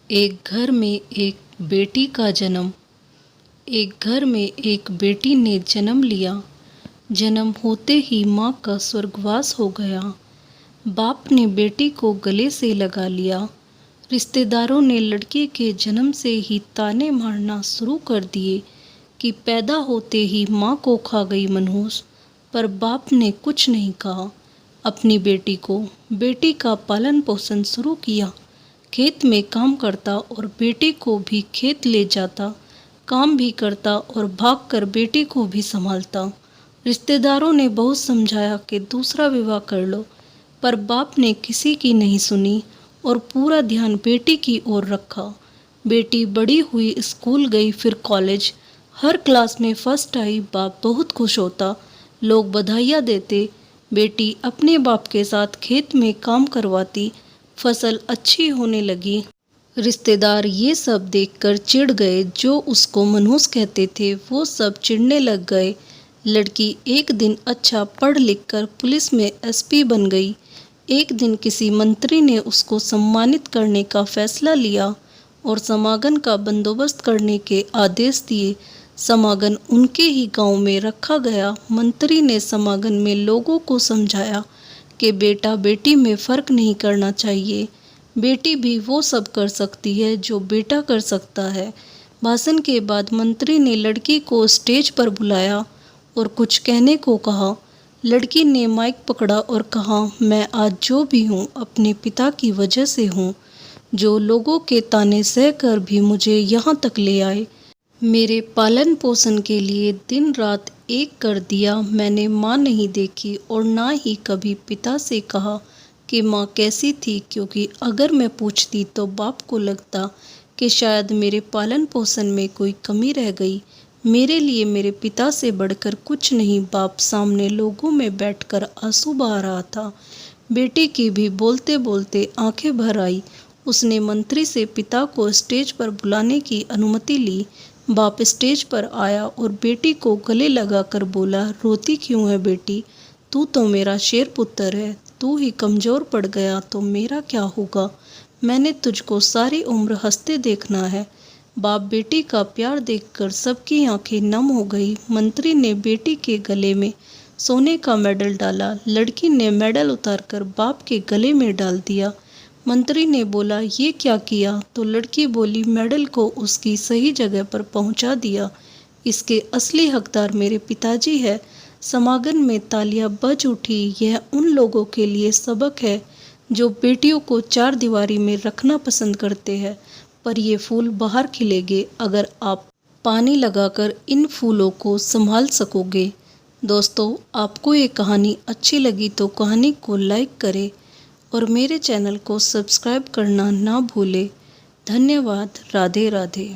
एक घर में एक बेटी का जन्म। एक घर में एक बेटी ने जन्म लिया। जन्म होते ही माँ का स्वर्गवास हो गया। बाप ने बेटी को गले से लगा लिया। रिश्तेदारों ने लड़की के जन्म से ही ताने मारना शुरू कर दिए कि पैदा होते ही माँ को खा गई मनहूस। पर बाप ने कुछ नहीं कहा। अपनी बेटी का पालन पोषण शुरू किया। खेत में काम करता और बेटी को भी खेत ले जाता, काम भी करता और भागकर बेटी को भी संभालता। रिश्तेदारों ने बहुत समझाया कि दूसरा विवाह कर लो, पर बाप ने किसी की नहीं सुनी और पूरा ध्यान बेटी की ओर रखा। बेटी बड़ी हुई, स्कूल गई, फिर कॉलेज। हर क्लास में फर्स्ट आई। बाप बहुत खुश होता, लोग बधाइयाँ देते। बेटी अपने बाप के साथ खेत में काम करवाती, फसल अच्छी होने लगी। रिश्तेदार ये सब देखकर चिढ़ गए। जो उसको मनहूस कहते थे वो सब चिढ़ने लग गए। लड़की एक दिन अच्छा पढ़ लिख कर पुलिस में एसपी बन गई। एक दिन किसी मंत्री ने उसको सम्मानित करने का फैसला लिया और समागम का बंदोबस्त करने के आदेश दिए। समागम उनके ही गांव में रखा गया। मंत्री ने समागम में लोगों को समझाया कि बेटा बेटी में फ़र्क नहीं करना चाहिए। बेटी भी वो सब कर सकती है जो बेटा कर सकता है। भाषण के बाद मंत्री ने लड़की को स्टेज पर बुलाया और कुछ कहने को कहा। लड़की ने माइक पकड़ा और कहा, मैं आज जो भी हूँ अपने पिता की वजह से हूँ, जो लोगों के ताने सहकर भी मुझे यहाँ तक ले आए। मेरे पालन पोषण के लिए दिन रात एक कर दिया। मैंने माँ नहीं देखी और ना ही कभी पिता से कहा कि माँ कैसी थी, क्योंकि अगर मैं पूछती तो बाप को लगता कि शायद मेरे पालन पोषण में कोई कमी रह गई। मेरे लिए मेरे पिता से बढ़कर कुछ नहीं। बाप सामने लोगों में बैठकर आंसू बहा रहा था। बेटी की भी बोलते बोलते आंखें भर आई। उसने मंत्री से पिता को स्टेज पर बुलाने की अनुमति ली। बाप स्टेज पर आया और बेटी को गले लगाकर बोला, रोती क्यों है बेटी? तू तो मेरा शेर पुत्र है। तू ही कमज़ोर पड़ गया तो मेरा क्या होगा? मैंने तुझको सारी उम्र हंसते देखना है। बाप बेटी का प्यार देखकर सबकी आंखें नम हो गई। मंत्री ने बेटी के गले में सोने का मेडल डाला। लड़की ने मेडल उतारकर बाप के गले में डाल दिया। मंत्री ने बोला, ये क्या किया? तो लड़की बोली, मेडल को उसकी सही जगह पर पहुंचा दिया। इसके असली हकदार मेरे पिताजी है। समागम में तालियां बज उठी। यह उन लोगों के लिए सबक है जो बेटियों को चार दीवारी में रखना पसंद करते हैं, पर ये फूल बाहर खिलेंगे अगर आप पानी लगाकर इन फूलों को संभाल सकोगे। दोस्तों, आपको ये कहानी अच्छी लगी तो कहानी को लाइक करें और मेरे चैनल को सब्सक्राइब करना ना भूलें। धन्यवाद। राधे राधे।